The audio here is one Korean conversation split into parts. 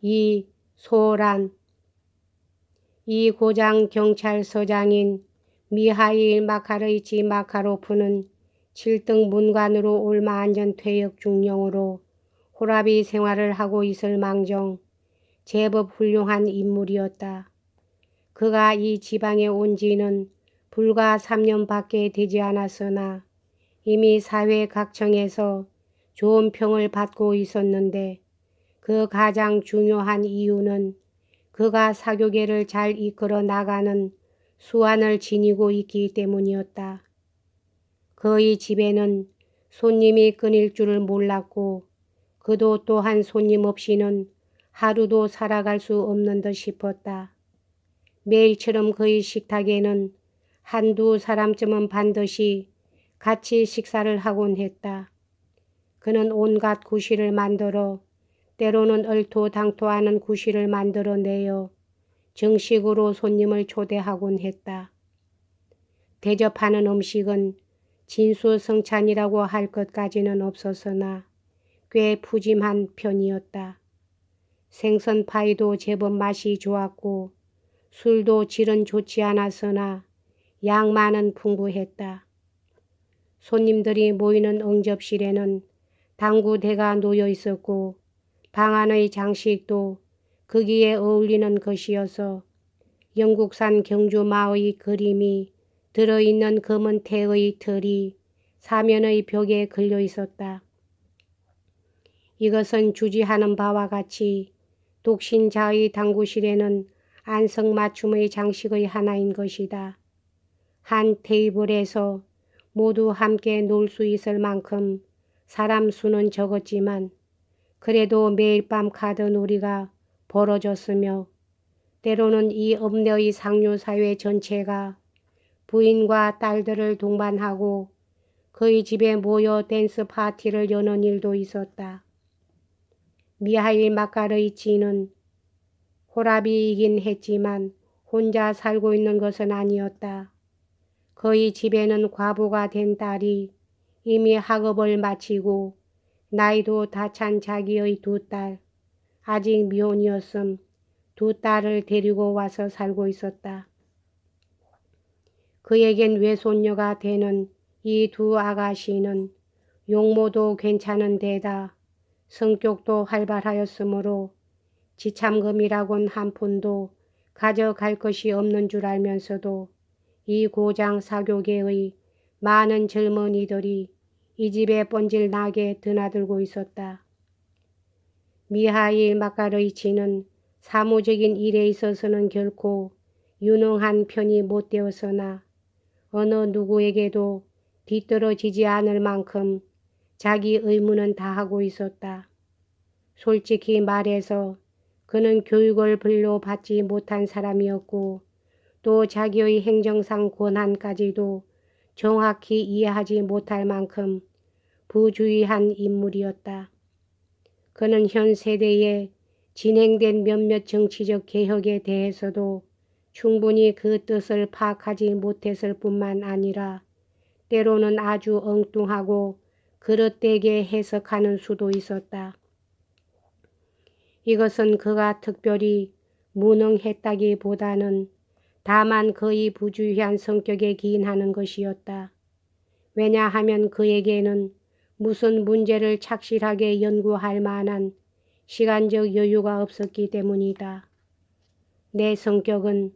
이소란. 이 고장 경찰서장인 미하일 마카르이치 마카로프는 7등 문관으로 얼마 안 전 퇴역 중령으로 호라비 생활을 하고 있을 망정 제법 훌륭한 인물이었다. 그가 이 지방에 온 지는 불과 3년밖에 되지 않았으나 이미 사회 각층에서 좋은 평을 받고 있었는데 그 가장 중요한 이유는 그가 사교계를 잘 이끌어 나가는 수완을 지니고 있기 때문이었다. 그의 집에는 손님이 끊일 줄을 몰랐고 그도 또한 손님 없이는 하루도 살아갈 수 없는 듯 싶었다. 매일처럼 그의 식탁에는 한두 사람쯤은 반드시 같이 식사를 하곤 했다. 그는 온갖 구실을 만들어 때로는 얼토당토하는 구실을 만들어내어 정식으로 손님을 초대하곤 했다. 대접하는 음식은 진수성찬이라고 할 것까지는 없었으나 꽤 푸짐한 편이었다. 생선파이도 제법 맛이 좋았고 술도 질은 좋지 않았으나 양만은 풍부했다. 손님들이 모이는 응접실에는 당구대가 놓여 있었고 방 안의 장식도 거기에 어울리는 것이어서 영국산 경주마의 그림이 들어있는 검은 태의 틀이 사면의 벽에 걸려 있었다. 이것은 주지하는 바와 같이 독신자의 당구실에는 안성맞춤의 장식의 하나인 것이다. 한 테이블에서 모두 함께 놀 수 있을 만큼 사람 수는 적었지만 그래도 매일 밤 카드놀이가 벌어졌으며 때로는 이 읍내의 상류사회 전체가 부인과 딸들을 동반하고 그의 집에 모여 댄스 파티를 여는 일도 있었다. 미하일 마카르이치는 호랍이이긴 했지만 혼자 살고 있는 것은 아니었다. 그의 집에는 과부가 된 딸이 이미 학업을 마치고 나이도 다 찬 자기의 두 딸, 아직 미혼이었음 두 딸을 데리고 와서 살고 있었다. 그에겐 외손녀가 되는 이 두 아가씨는 용모도 괜찮은 데다 성격도 활발하였으므로 지참금이라곤 한 푼도 가져갈 것이 없는 줄 알면서도 이 고장 사교계의 많은 젊은이들이 이 집에 뻔질나게 드나들고 있었다. 미하일 마카르이치는 사무적인 일에 있어서는 결코 유능한 편이 못 되었으나 어느 누구에게도 뒤떨어지지 않을 만큼 자기 의무는 다하고 있었다. 솔직히 말해서 그는 교육을 별로 받지 못한 사람이었고 또 자기의 행정상 권한까지도 정확히 이해하지 못할 만큼 부주의한 인물이었다. 그는 현 세대에 진행된 몇몇 정치적 개혁에 대해서도 충분히 그 뜻을 파악하지 못했을 뿐만 아니라 때로는 아주 엉뚱하고 그릇되게 해석하는 수도 있었다. 이것은 그가 특별히 무능했다기보다는 다만 그의 부주의한 성격에 기인하는 것이었다. 왜냐하면 그에게는 무슨 문제를 착실하게 연구할 만한 시간적 여유가 없었기 때문이다. 내 성격은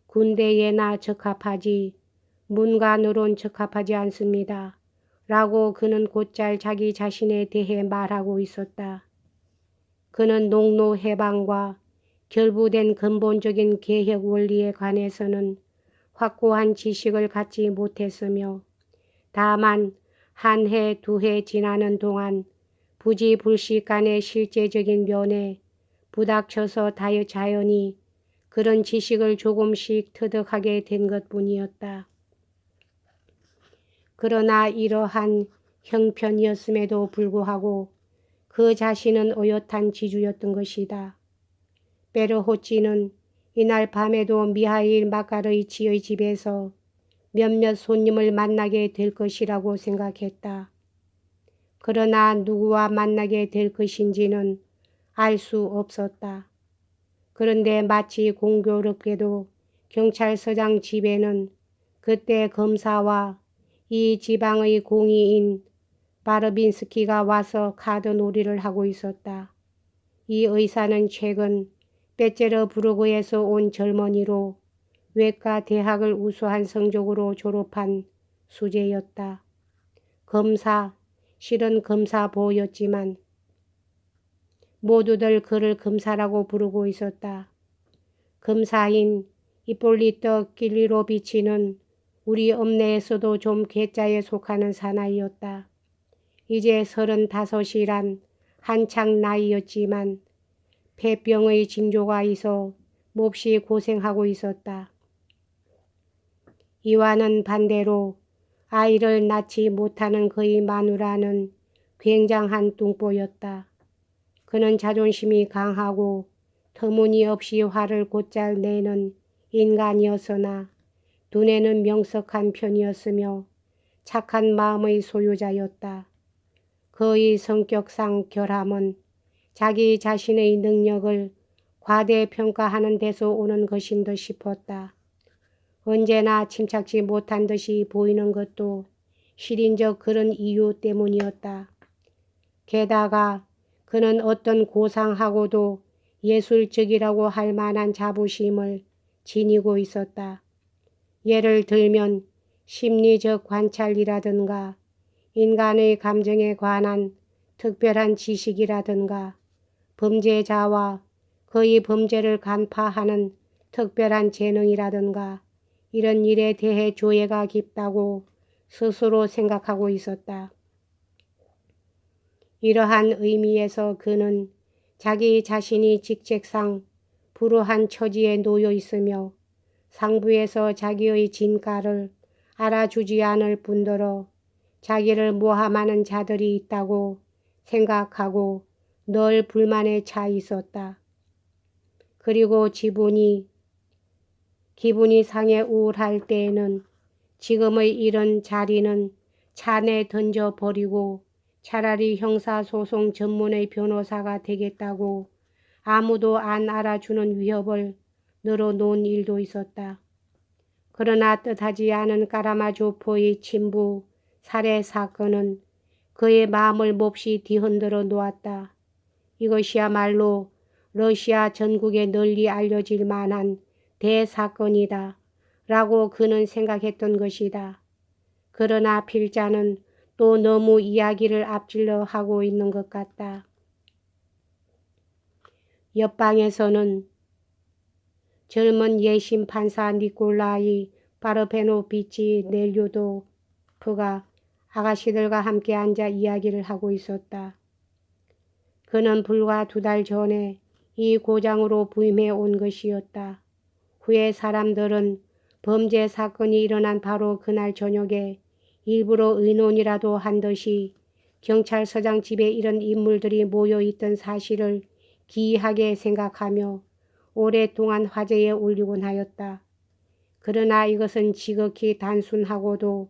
군대에나 적합하지 문관으론 적합하지 않습니다. 라고 그는 곧잘 자기 자신에 대해 말하고 있었다. 그는 농노 해방과 결부된 근본적인 개혁 원리에 관해서는 확고한 지식을 갖지 못했으며 다만 한 해, 두 해 지나는 동안 부지불식간의 실제적인 면에 부닥쳐서 자연히 그런 지식을 조금씩 터득하게 된 것뿐이었다. 그러나 이러한 형편이었음에도 불구하고 그 자신은 어엿한 지주였던 것이다. 베르호치는 이날 밤에도 미하일 마카르이치의 집에서 몇몇 손님을 만나게 될 것이라고 생각했다. 그러나 누구와 만나게 될 것인지는 알 수 없었다. 그런데 마치 공교롭게도 경찰서장 집에는 그때 검사와 이 지방의 공의인 바르빈스키가 와서 카드 놀이를 하고 있었다. 이 의사는 최근 베체러부르크에서 온 젊은이로 외과 대학을 우수한 성적으로 졸업한 수재였다. 검사, 실은 검사보였지만 모두들 그를 검사라고 부르고 있었다. 검사인 이폴리토 길리로비치는 우리 읍내에서도 좀 괴짜에 속하는 사나이였다. 이제 35이란 한창 나이였지만 폐병의 징조가 있어 몹시 고생하고 있었다. 이와는 반대로 아이를 낳지 못하는 그의 마누라는 굉장한 뚱보였다. 그는 자존심이 강하고 터무니없이 화를 곧잘 내는 인간이었으나 눈에는 명석한 편이었으며 착한 마음의 소유자였다. 그의 성격상 결함은 자기 자신의 능력을 과대평가하는 데서 오는 것인 듯 싶었다. 언제나 침착지 못한 듯이 보이는 것도 실인적 그런 이유 때문이었다. 게다가 그는 어떤 고상하고도 예술적이라고 할 만한 자부심을 지니고 있었다. 예를 들면 심리적 관찰이라든가 인간의 감정에 관한 특별한 지식이라든가 범죄자와 그의 범죄를 간파하는 특별한 재능이라든가 이런 일에 대해 조예가 깊다고 스스로 생각하고 있었다. 이러한 의미에서 그는 자기 자신이 직책상 불우한 처지에 놓여 있으며 상부에서 자기의 진가를 알아주지 않을 뿐더러 자기를 모함하는 자들이 있다고 생각하고 늘 불만에 차 있었다. 그리고 기분이 상해 우울할 때에는 지금의 이런 자리는 차내 던져버리고 차라리 형사소송 전문의 변호사가 되겠다고 아무도 안 알아주는 위협을 늘어놓은 일도 있었다. 그러나 뜻하지 않은 까라마조포의 친부 살해 사건은 그의 마음을 몹시 뒤흔들어 놓았다. 이것이야말로 러시아 전국에 널리 알려질 만한 대사건이다 라고 그는 생각했던 것이다. 그러나 필자는 또 너무 이야기를 앞질러 하고 있는 것 같다. 옆방에서는 젊은 예심 판사 니콜라이 바르베노비치 넬류도프가 아가씨들과 함께 앉아 이야기를 하고 있었다. 그는 불과 2달 전에 이 고장으로 부임해 온 것이었다. 후에 사람들은 범죄 사건이 일어난 바로 그날 저녁에 일부러 의논이라도 한 듯이 경찰서장 집에 이런 인물들이 모여있던 사실을 기이하게 생각하며 오랫동안 화제에 올리곤 하였다. 그러나 이것은 지극히 단순하고도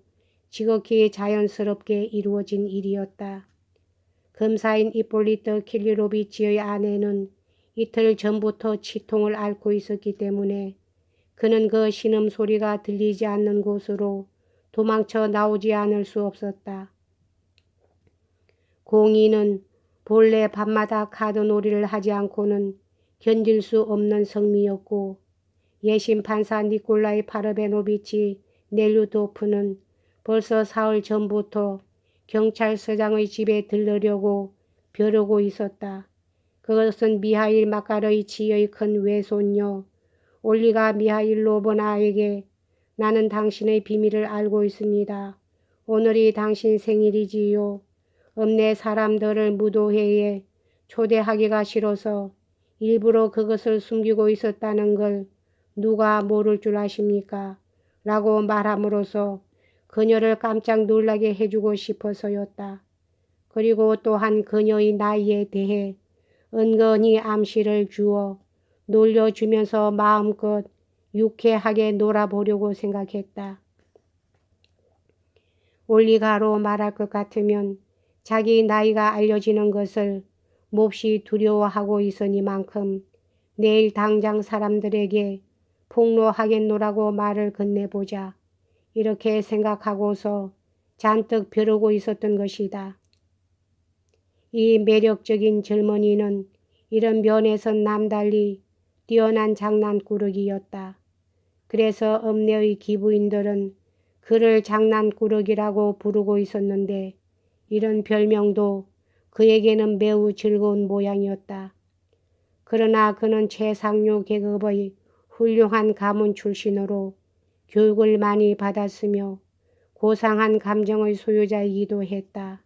지극히 자연스럽게 이루어진 일이었다. 검사인 이폴리토 킬리로비치의 아내는 이틀 전부터 치통을 앓고 있었기 때문에 그는 그 신음소리가 들리지 않는 곳으로 도망쳐 나오지 않을 수 없었다. 공의는 본래 밤마다 카드놀이를 하지 않고는 견딜 수 없는 성미였고 예심 판사 니콜라이 파르베노비치 넬류도프는 벌써 사흘 전부터 경찰서장의 집에 들르려고 벼르고 있었다. 그것은 미하일 마카로이치의 큰 외손녀 올리가 미하일로브나에게 나는 당신의 비밀을 알고 있습니다. 오늘이 당신 생일이지요. 읍내 사람들을 무도회에 초대하기가 싫어서 일부러 그것을 숨기고 있었다는 걸 누가 모를 줄 아십니까? 라고 말함으로써 그녀를 깜짝 놀라게 해주고 싶어서였다. 그리고 또한 그녀의 나이에 대해 은근히 암시를 주어 놀려주면서 마음껏 유쾌하게 놀아보려고 생각했다. 올리가로 말할 것 같으면 자기 나이가 알려지는 것을 몹시 두려워하고 있으니만큼 내일 당장 사람들에게 폭로하겠노라고 말을 건네보자. 이렇게 생각하고서 잔뜩 벼르고 있었던 것이다. 이 매력적인 젊은이는 이런 면에선 남달리 뛰어난 장난꾸러기였다. 그래서 읍내의 기부인들은 그를 장난꾸러기라고 부르고 있었는데 이런 별명도 그에게는 매우 즐거운 모양이었다. 그러나 그는 최상류 계급의 훌륭한 가문 출신으로 교육을 많이 받았으며 고상한 감정의 소유자이기도 했다.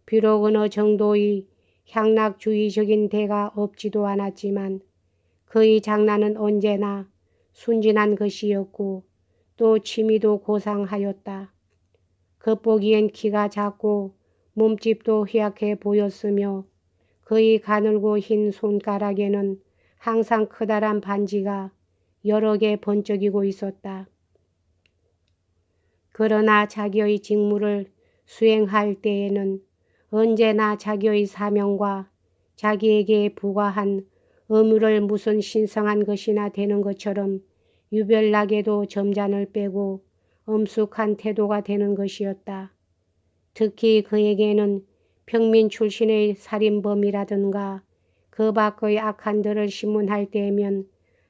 비록 어느 정도의 향락주의적인 데가 없지도 않았지만 그의 장난은 언제나 순진한 것이었고 또 취미도 고상하였다. 겉보기엔 키가 작고 몸집도 휘약해 보였으며 그의 가늘고 흰 손가락에는 항상 커다란 반지가 여러 개 번쩍이고 있었다. 그러나 자기의 직무를 수행할 때에는 언제나 자기의 사명과 자기에게 부과한 의무를 무슨 신성한 것이나 되는 것처럼 유별나게도 점잔을 빼고 엄숙한 태도가 되는 것이었다. 특히 그에게는 평민 출신의 살인범이라든가 그 밖의 악한들을 신문할 때면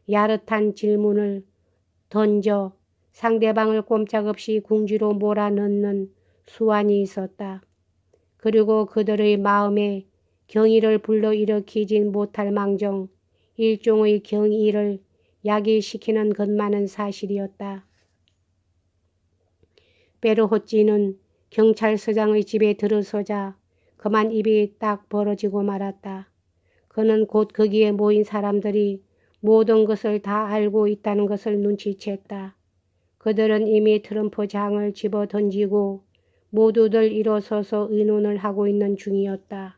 야릇한 질문을 던져 상대방을 꼼짝없이 궁지로 몰아넣는 수완이 있었다. 그리고 그들의 마음에 경의를 불러일으키진 못할 망정 일종의 경의를 야기시키는 것만은 사실이었다. 베르호찌는 경찰서장의 집에 들어서자 그만 입이 딱 벌어지고 말았다. 그는 곧 거기에 모인 사람들이 모든 것을 다 알고 있다는 것을 눈치챘다. 그들은 이미 트럼프 장을 집어 던지고 모두들 일어서서 의논을 하고 있는 중이었다.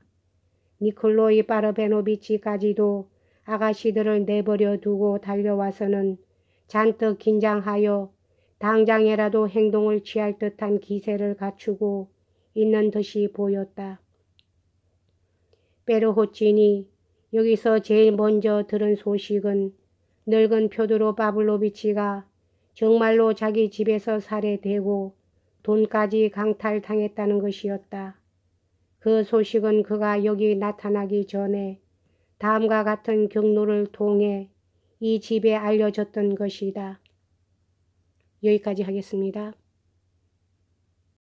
니콜로이 바르베노비치까지도 아가씨들을 내버려 두고 달려와서는 잔뜩 긴장하여 당장에라도 행동을 취할 듯한 기세를 갖추고 있는 듯이 보였다. 베르호친이 여기서 제일 먼저 들은 소식은 늙은 표드로 파블로비치가 정말로 자기 집에서 살해되고 돈까지 강탈당했다는 것이었다. 그 소식은 그가 여기 나타나기 전에 다음과 같은 경로를 통해 이 집에 알려졌던 것이다. 여기까지 하겠습니다.